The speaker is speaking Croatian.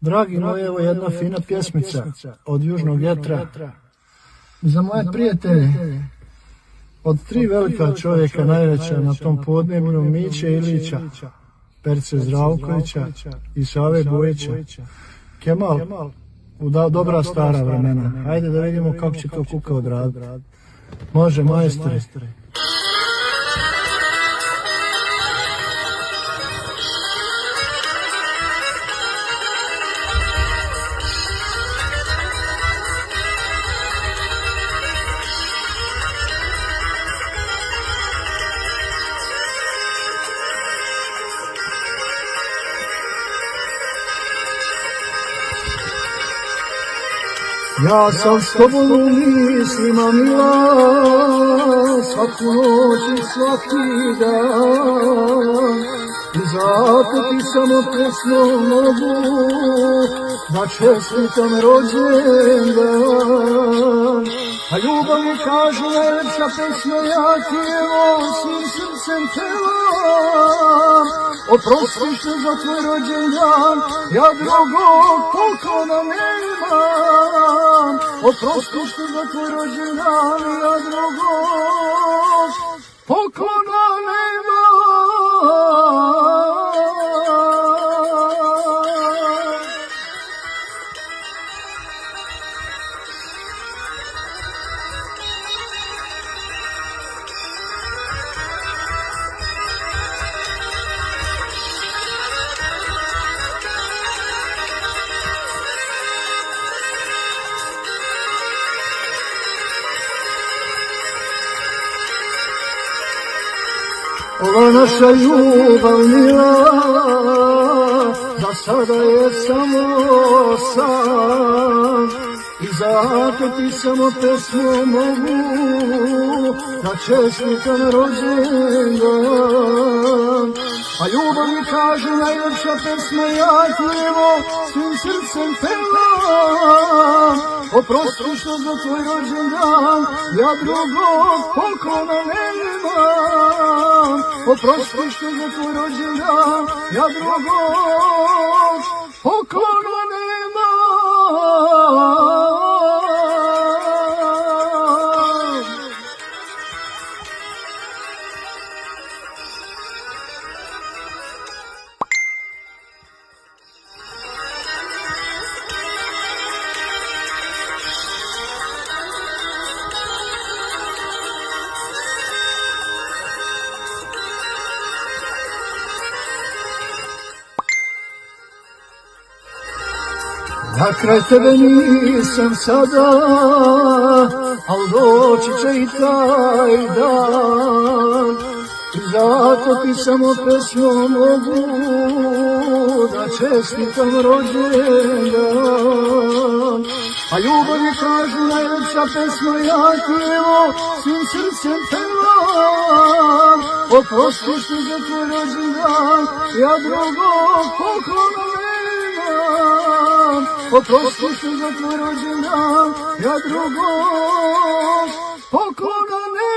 Dragi moji, evo jedna fina pjesmica od Južnog vjetra. Za moje prijatelje, od 3 velika čovjeka najveća na tom podneblju, Miće Ilića, Perce Zdravkovića i Save Bojića. Kemal, u dobra stara vremena. Hajde da vidimo kako će to Kuka odraditi. Može, majstore. Ja sam s tobom u mislima mila, svaku noć i svaki dan, i zato ti samo pesmom mogu da čestitam rođendan. A ljubav mi kažu najlepša pesma, ja ti evo svim srcem pevam. Oprosti što za tvoj rođendan ja drugog poklona nemam. Oprosti što za tvoj rođendan ja drugog poklona nemam. Ova naša ljubav mila, za sada je samo san, i zato ti samo pesmom mogu da čestitam rođendan. A ljubav mi kaže najlepša pesma, ja ti evo svim srcem pevam. Oprosti što za tvoj rođendan ja drugog poklona nemam. Oprosti što za tvoj rođendan ja drugog poklona nemam. Na kraj tebe nisam sada, al doći će i taj dan, i zato ti samo pesmom mogu da čestitam rođendan. A ljubav mi kažu najlepša pesma, ja ti evo svim srcem pevam. Oprosti što za tvoj rođendan ja drugog poklona nemam. Oprosti što za tvoj rođendan ja drugog poklona nemam.